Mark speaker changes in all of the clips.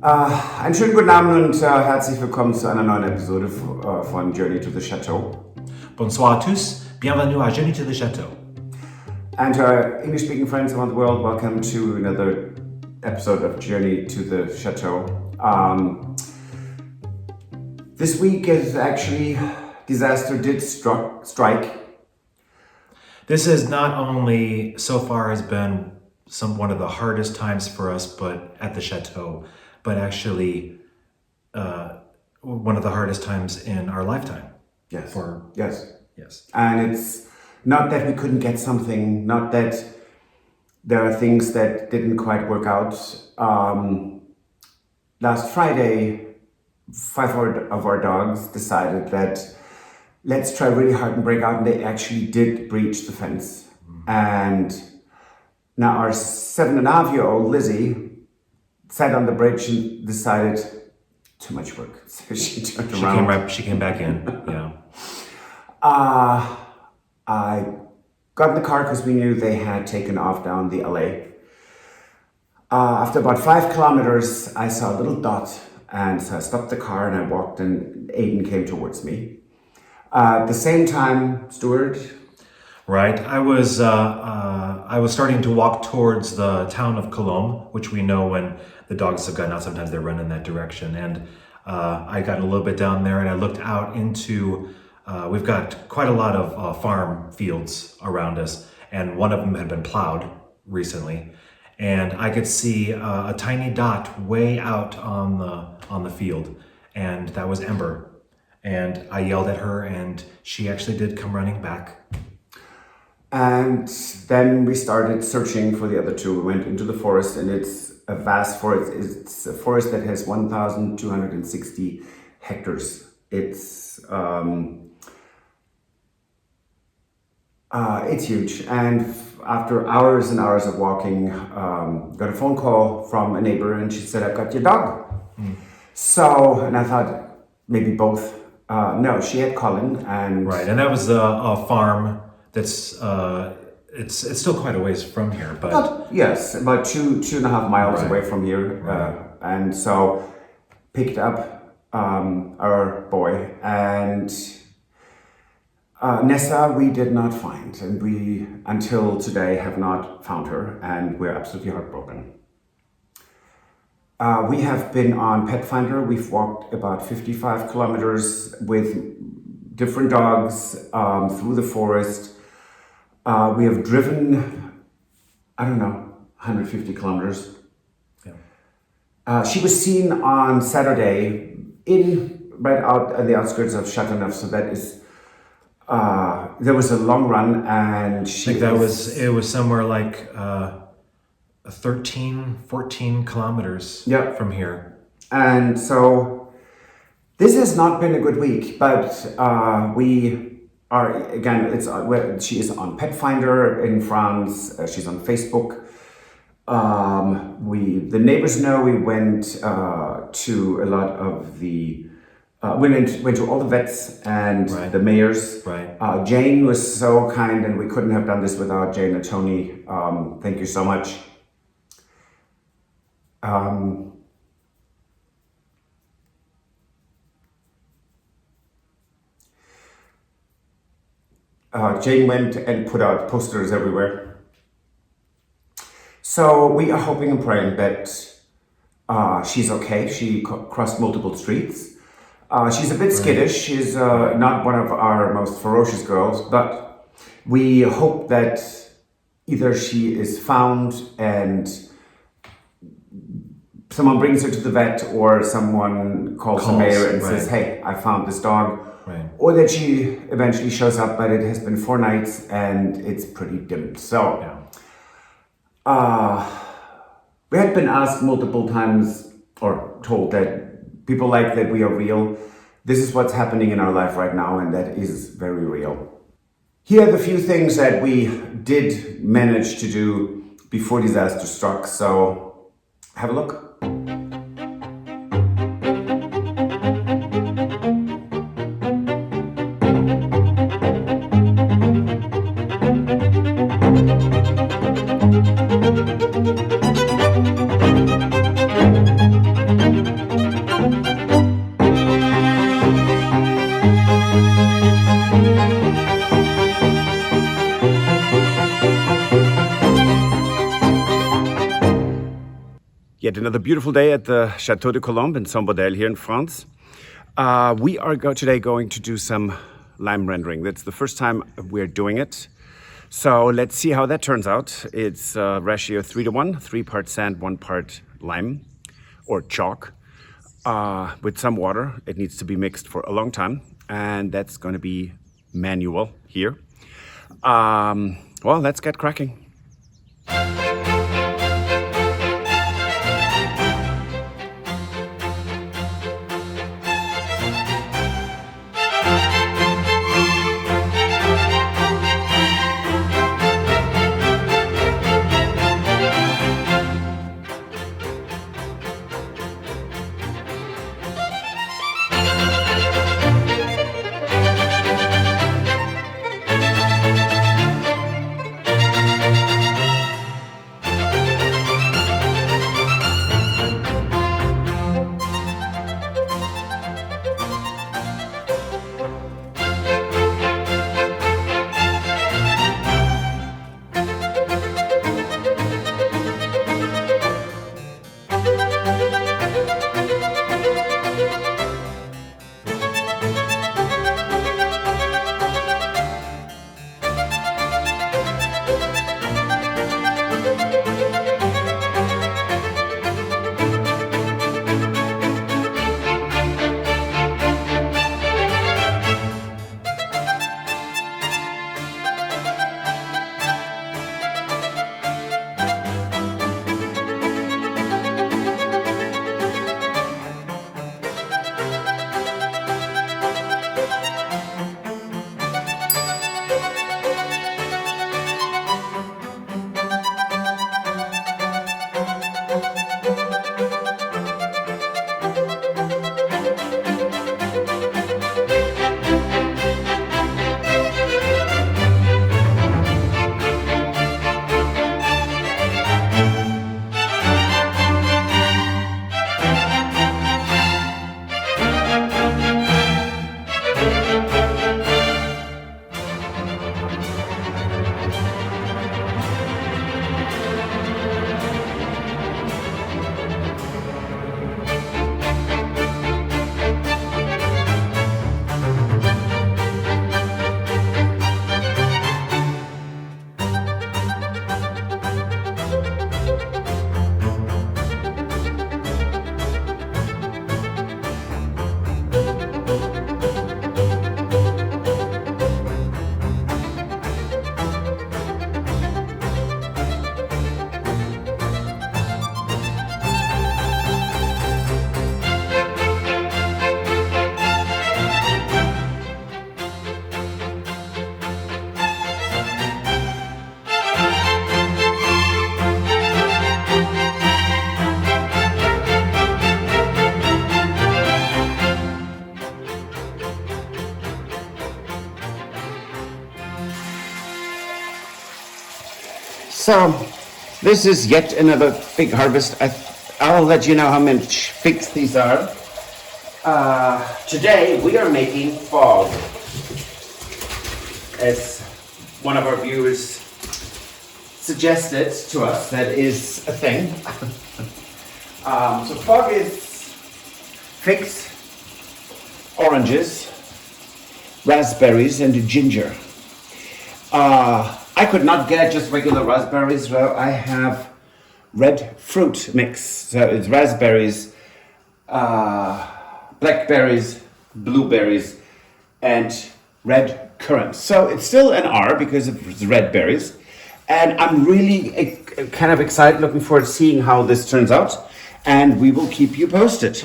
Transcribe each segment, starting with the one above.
Speaker 1: Einen schönen guten Abend und herzlich willkommen zu einer neuen Episode von Journey to the Chateau.
Speaker 2: Bonsoir à tous, bienvenue à Journey to the Chateau.
Speaker 1: And to our English-speaking friends around the world, welcome to another episode of Journey to the Chateau. This week is actually disaster did strike.
Speaker 2: This has not only so far has been one of the hardest times for us, but at the Chateau, but actually one of the hardest times in our lifetime.
Speaker 1: Yes.
Speaker 2: Yes.
Speaker 1: And it's not that we couldn't get something, not that there are things that didn't quite work out. Last Friday, 5 of our dogs decided that let's try really hard and break out, and they actually did breach the fence. And now our 7.5-year-old Lizzie sat on the bridge and decided too much work. So she turned around.
Speaker 2: She came back in, yeah.
Speaker 1: I got in the car because we knew they had taken off down the LA. After about 5 kilometers, I saw a little dot, and so I stopped the car and I walked, and Aiden came towards me. At the same time, Stuart.
Speaker 2: Right, I was starting to walk towards the town of Colombe, which we know when the dogs have gotten out, sometimes they run in that direction. And I got a little bit down there and I looked out into, we've got quite a lot of farm fields around us, and one of them had been plowed recently. And I could see a tiny dot way out on the field, and that was Ember. And I yelled at her, and she actually did come running back.
Speaker 1: And then we started searching for the other two. We went into the forest, and it's a vast forest. It's a forest that has 1,260 hectares. It's huge. And after hours and hours of walking, got a phone call from a neighbor, and she said, "I've got your dog." So, and I thought maybe both. No, she had Colin, and
Speaker 2: right, and that was a farm that's it's still quite a ways from here, but
Speaker 1: yes, about 2.5 miles
Speaker 2: right.
Speaker 1: away from here,
Speaker 2: right.
Speaker 1: And so picked up our boy, and Nessa we did not find, and we until today have not found her, and we're absolutely heartbroken. We have been on Pet Finder. We've walked about 55 kilometers with different dogs through the forest. We have driven, 150 kilometers. Yeah. She was seen on Saturday right out at the outskirts of Chateau, so that is, there was a long run, and
Speaker 2: it was somewhere like 13-14 kilometers from here.
Speaker 1: And so this has not been a good week, but we are, again, she is on Pet Finder in France, she's on Facebook. The neighbors know we went to a lot of the went to all the vets and
Speaker 2: right.
Speaker 1: the mayors.
Speaker 2: Right.
Speaker 1: Jane was so kind, and we couldn't have done this without Jane and Tony. Thank you so much. Jane went and put out posters everywhere. So we are hoping and praying that she's okay. She crossed multiple streets. She's a bit skittish. She's not one of our most ferocious girls, but we hope that either she is found and someone brings her to the vet, or someone calls the mayor and says, "Hey, I found this dog."
Speaker 2: Right.
Speaker 1: Or that she eventually shows up, but it has been 4 nights and it's pretty dim. So, we had been asked multiple times, or told that people like that we are real. This is what's happening in our life right now, and that is very real. Here are the few things that we did manage to do before disaster struck. So, have a look. another beautiful day at the Chateau de Colombe in Saint-Baudel here in France. We are today going to do some lime rendering. That's the first time we're doing it. So let's see how that turns out. It's ratio 3:1, 3 parts sand, 1 part lime or chalk with some water. It needs to be mixed for a long time, and that's going to be manual here. Well, let's get cracking. So this is yet another big harvest. I'll let you know how much figs these are. Today we are making F.R.O.G, as one of our viewers suggested to us. That is a thing. So F.R.O.G is figs, oranges, raspberries, and ginger. I could not get just regular raspberries. Well, I have red fruit mix. So it's raspberries, blackberries, blueberries, and red currants. So it's still an R because it's red berries. And I'm really kind of excited, looking forward to seeing how this turns out. And we will keep you posted.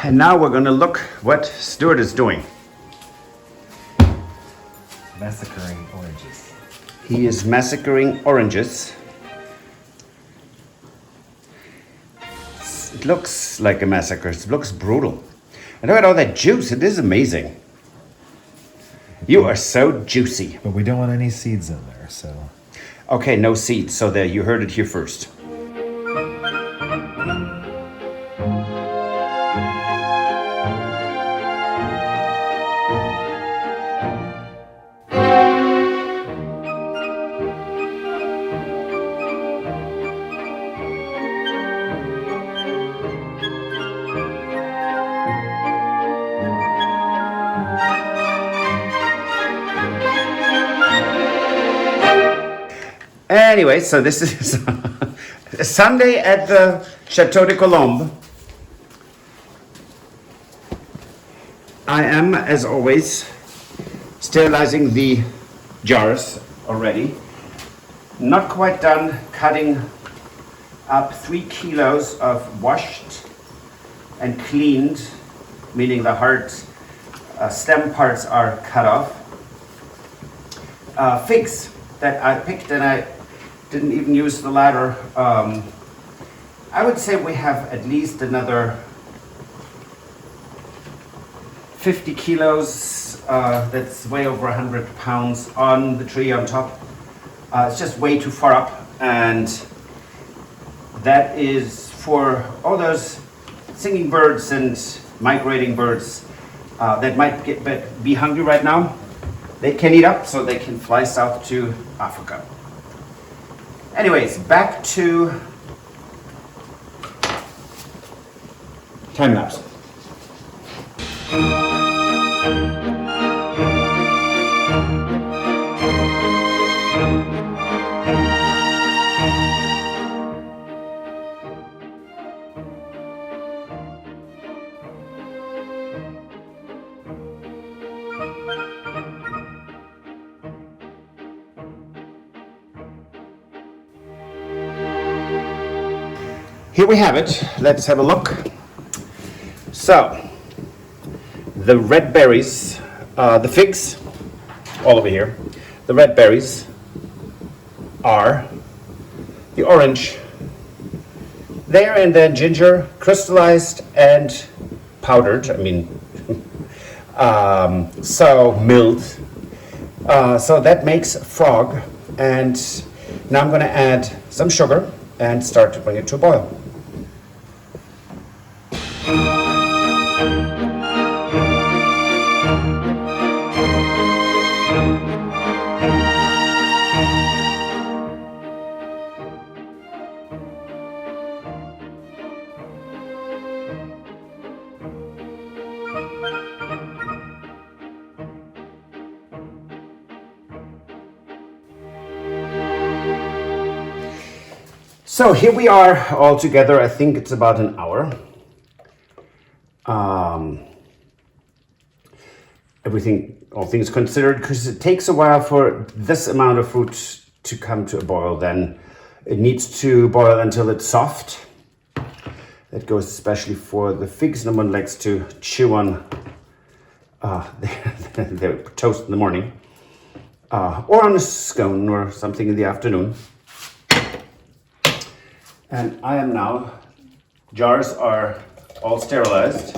Speaker 1: And now we're going to look what Stuart is doing.
Speaker 2: Massacring oranges.
Speaker 1: He is massacring oranges. It looks like a massacre. It looks brutal. And look at all that juice. It is amazing. You are so juicy.
Speaker 2: But we don't want any seeds in there, so.
Speaker 1: Okay, no seeds. So there, you heard it here first. Anyway, so this is Sunday at the Chateau de Colombe. I am, as always, sterilizing the jars already. Not quite done cutting up 3 kilos of washed and cleaned, meaning the hard stem parts are cut off. Figs that I picked, and I didn't even use the ladder. I would say we have at least another 50 kilos, that's way over 100 pounds on the tree on top. It's just way too far up, and that is for all those singing birds and migrating birds that might be hungry right now. They can eat up so they can fly south to Africa. Anyways, back to time lapse. Here we have it. Let's have a look. So, the red berries, the figs, all over here. The red berries are the orange there, and then ginger, crystallized and powdered. I mean, so milled. So that makes F.R.O.G. And now I'm going to add some sugar and start to bring it to a boil. So here we are all together. I think it's about an hour. All things considered, because it takes a while for this amount of fruit to come to a boil. Then it needs to boil until it's soft. That goes especially for the figs. No one likes to chew on their toast in the morning, or on a scone or something in the afternoon. And I am now, jars are all sterilized.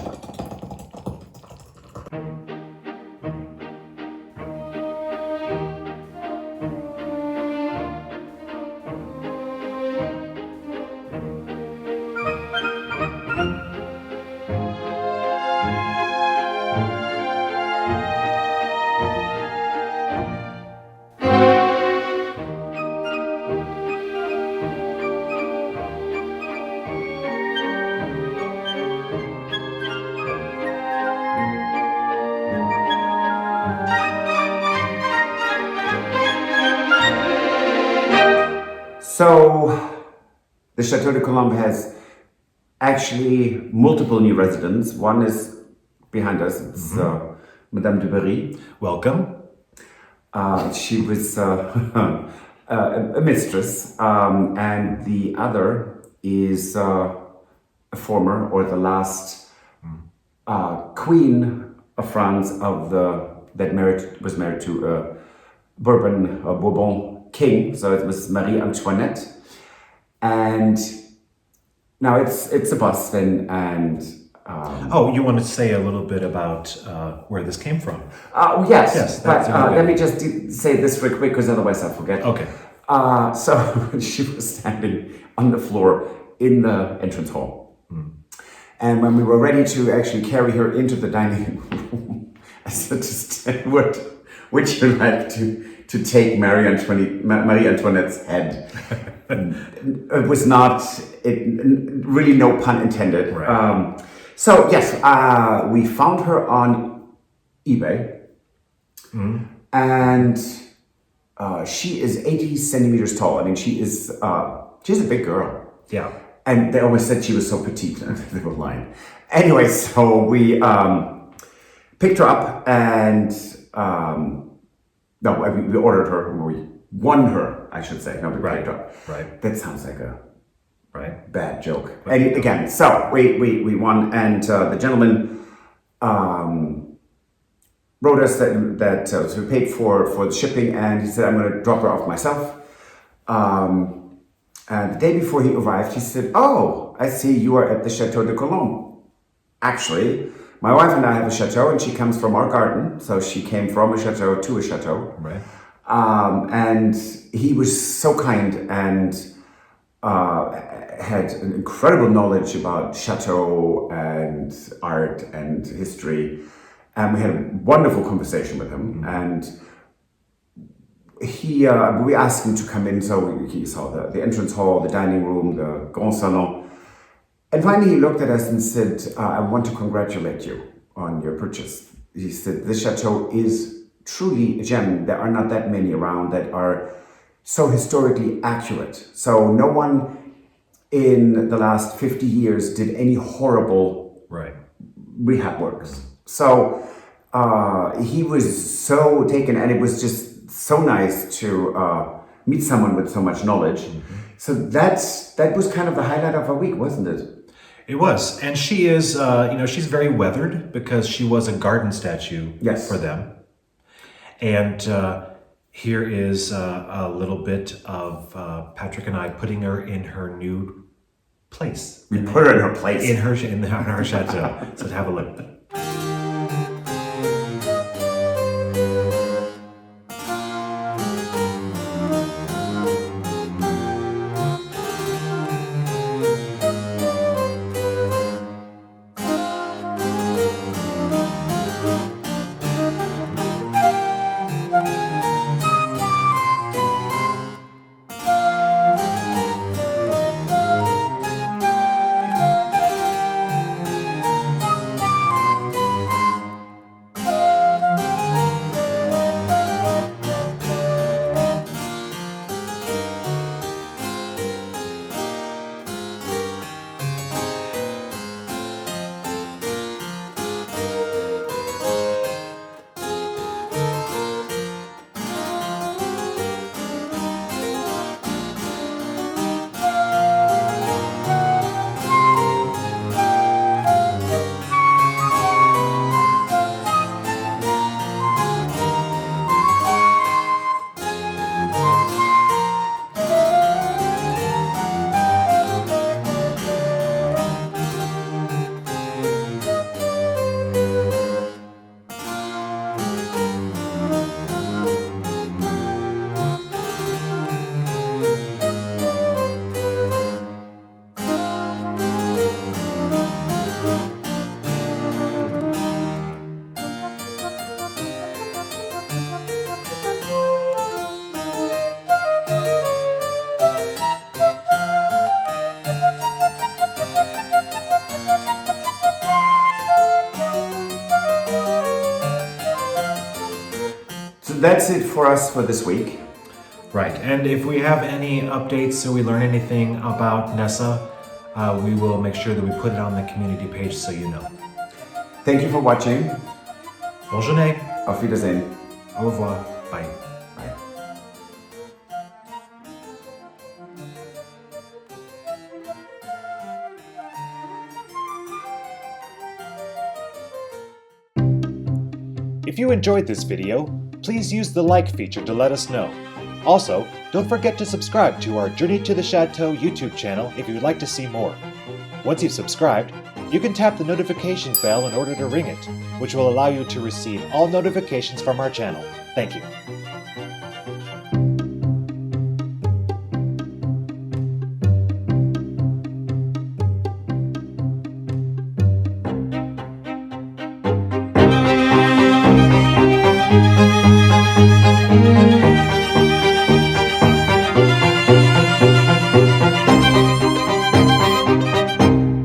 Speaker 1: So the Chateau de Colombe has actually multiple new residents. One is behind us. It's Madame de Berry.
Speaker 2: Welcome.
Speaker 1: She was a mistress, and the other is a former, or the last queen of France that was married to a Bourbon king. So it was Marie Antoinette, and now it's a boss then, and
Speaker 2: Oh, you want to say a little bit about where this came from?
Speaker 1: Yes,
Speaker 2: Yes,
Speaker 1: but
Speaker 2: that's a good
Speaker 1: let me
Speaker 2: idea.
Speaker 1: just say this real quick because otherwise I forget.
Speaker 2: Okay.
Speaker 1: So she was standing on the floor in the entrance hall. And when we were ready to actually carry her into the dining room, I said to Stan, would you like to take Marie Antoinette's head? It was not, really no pun intended.
Speaker 2: Right.
Speaker 1: So yes, we found her on eBay. And she is 80 centimeters tall. I mean, she's a big girl.
Speaker 2: Yeah.
Speaker 1: And they always said she was so petite. They were lying. Anyway, so we picked her up and we ordered her. We won her, I should say. No, we picked her up.
Speaker 2: Right.
Speaker 1: That sounds like a
Speaker 2: Right.
Speaker 1: bad joke. And again, so we won, and the gentleman wrote us that so we paid for the shipping, and he said, I'm going to drop her off myself. And the day before he arrived, he said, oh, I see you are at the Chateau de Colombe. Actually, my wife and I have a chateau, and she comes from our garden. So she came from a chateau to a chateau.
Speaker 2: Right.
Speaker 1: And he was so kind and had an incredible knowledge about chateau and art and history. And we had a wonderful conversation with him. And we asked him to come in, so he saw the entrance hall, the dining room, the grand salon. And finally he looked at us and said, I want to congratulate you on your purchase. He said, this chateau is truly a gem. There are not that many around that are so historically accurate. So no one in the last 50 years did any horrible rehab works. So he was so taken, and it was just so nice to meet someone with so much knowledge. So that was kind of the highlight of our week, wasn't it?
Speaker 2: It was. And she is, she's very weathered because she was a garden statue for them. And here is a little bit of Patrick and I putting her in her new place.
Speaker 1: We put her in her place.
Speaker 2: In her chateau. So have a look.
Speaker 1: That's it for us for this week.
Speaker 2: Right. And if we have any updates, so we learn anything about Nessa, we will make sure that we put it on the community page so you know.
Speaker 1: Thank you for watching.
Speaker 2: Bonne journée.
Speaker 1: Auf Wiedersehen.
Speaker 2: Au revoir. Bye.
Speaker 1: Bye.
Speaker 2: If you enjoyed this video, please use the like feature to let us know. Also, don't forget to subscribe to our Journey to the Chateau YouTube channel if you would like to see more. Once you've subscribed,
Speaker 3: You can tap the notification bell in order to ring it, which will allow you to receive all notifications from our channel. Thank you.